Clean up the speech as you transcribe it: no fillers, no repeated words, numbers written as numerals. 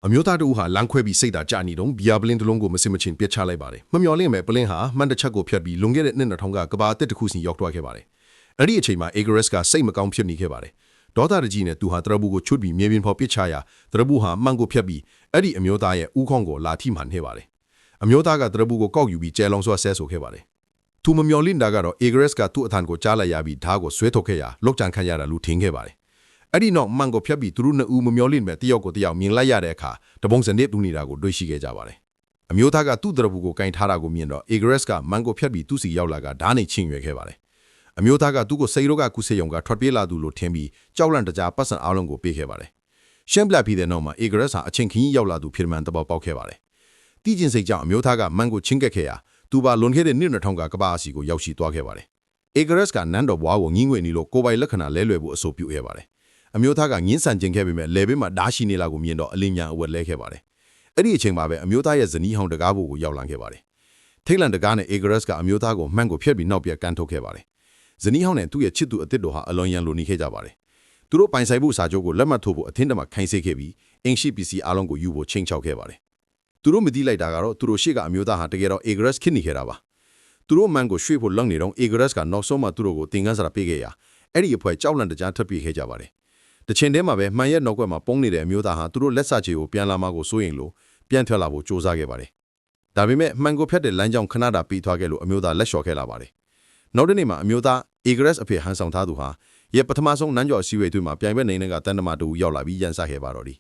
အမျိုးသားတို့ဟာလမ်းခွဲပြီးစိတ်ဓာတ်ကြနေတော့ဘီယာပလင်းတစ်လုံးကိုမစင်မချင်းပြစ်ချလိုက်ပါတယ်မမျော်လင့်မဲ့ပလင်းဟာမှန်တစ်ချက်ကိုဖျက်ပြီးလွန်ခဲ့တဲ့နှစ်2000ကကဘာအသစ်တစ်ခုစီရောက်သွားခဲ့ပါတယ်အဲ့ဒီအချိန်မှာ Egress ကစိတ်မကောင်းဖြစ်နေခဲ့ပါတယ်ဒေါသတကြီးနဲ့သူဟာတရဘူးကိုချွတ်ပြီးမြေပြင်ပေါ်ပစ်ချရာတရဘူးဟာမှန်ကိုဖျက်ပြီးအဲ့ဒီအမျိုးသားရဲ့ဥခေါင်းကိုလာထိမှန်နေပါတယ်အမျိုးသားကတရဘူးကိုကောက်ယူပြီးကျဲလောင်စွာဆဲဆိုခဲ့ပါတယ်သူမမျော်လင့်တာကတော့ Egress ကသူ့အထံကိုကြားလိုက်ရပြီးဓာတ်ကိုဆွဲထုတ်ခဲ့ရာလောက်ကြံခံရတာလူထင်ခဲ့ပါတယ်အဲ့ဒီနောက်မှန်ကိုဖျက်ပြီးသူတို့နှစ်ဦးမမျော်လင့်မဲ့တယောက်ကိုတယောက်မြင်လိုက်ရတဲ့အခါတပုံစံနဲ့တူနေတာကိုတွေ့ရှိခဲ့ကြပါတယ်အမျိုးသားကသူ့တရဘူးကိုကင်ထားတာကိုမြင်တော့ Egress ကမှန်ကိုဖျက်ပြီးသူ့စီရောက်လာကဓာတ်နဲ့ချင်းရွယ်ခဲ့ပါတယ်အမျိုးသားကသူ့ကိုစိတ်ရောကကုစေယုံကထွက်ပြေးလာသူလို့ထင်ပြီးကြောက်လန့်တကြားပတ်စံအားလုံးကိုပေးခဲ့ပါတယ်ရှင်းပြပြီးတဲ့နောက်မှာ Egress ဟာအချင်းခင်းရောက်လာသူဖြစ်မှန်တပေါက်ပေါက်ခဲ့ပါတယ်တီးကျင်စိတ်ကြောင့်အမျိုးသားကမှန်ကိုချင်းကက်ခဲ့ရာသူပါလွန်ခဲ့တဲ့နှစ်2000ကကဘာအစီကိုရောက်ရှိသွားခဲ့ပါတယ် Egress ကနန်းတော်ဘွားကိုငင်းငွေနေလို့ကိုယ်ပိုင်လက္ခဏာလဲလွယ်ဖို့အဆိုပြုခဲ့ပါတယ်အမျိုးသားကငင်းဆန်ကျင်ခဲ့ပေမဲ့လေဘေးမှာဓာရှိနေလာကိုမြင်တော့အလင်းညာအဝတ်လဲခဲ့ပါတယ်အဲ့ဒီအချိန်မှာပဲအမျိုးသားရဲ့ဇနီးဟောင်းတကားဘို့ကိုရောက်လာခဲ့ပါတယ်ထိတ်လန့်တကားနဲ့ Egress ကအမျိုးသားကိုမှန်ကိုဖျက်ပြီးနောက်ပြကန်ထုတ်ခဲ့ပါတယ်ဇနီးဟောင်းနဲ့သူ့ရဲ့ချစ်သူအစ်စ်တို့ဟာအလွန်ရန်လိုနေခဲ့ကြပါတယ်သူတို့ပိုင်ဆိုင်မှုစာချုပ်ကိုလက်မှတ်ထိုးဖို့အထင်တမှာခိုင်းစေခဲ့ပြီးအင်ရှိပစ္စည်းအားလုံးကိုယူဖို့ချိန်ချောက်ခဲ့ပါတယ်သူတို့မသိလိုက်တာကတော့သူတို့ရှေ့ကအမျိုးသားဟာတကယ်တော့ Egress ခစ်နေခဲ့တာပါသူတို့မှန်ကိုရွှေ့ဖို့လုံနေတော့ Egress ကနောက်ဆုံးမှသူတို့ကိုတင်ကန်းစရာပေးခဲ့ရာအဲ့ဒီအဖွဲကြောက်လန့်တကြားထပ်ပြေးခဲ့ကြပါတယ်တချင်တဲမှာပဲမှန်ရဲ့နောက်ကွယ်မှာပုံနေတဲ့အမျိုးသားဟာသူတို့လက်စချေကိုပြန်လာမှကိုစိုးရင်လို့ပြန်ထွက်လာဖို့ကြိုးစားခဲ့ပါတယ်ဒါပေမဲ့မှန်ကိုဖျက်တဲ့လမ်းကြောင်းခဏတာပြီးသွားခဲ့လို့အမျိုးသားလက်လျှော်ခဲ့လာပါတယ်နောက်တစ်နေ့မှာအမျိုးသား Egress အဖေဟန်ဆောင်ထားသူဟာရဲ့ပထမဆုံးနန်းကျော်အစည်းအဝေးတွေမှာပြိုင်ဘက်နိုင်ငံကတန်တမာတူရောက်လာပြီးရန်စခဲ့ပါတော့တယ်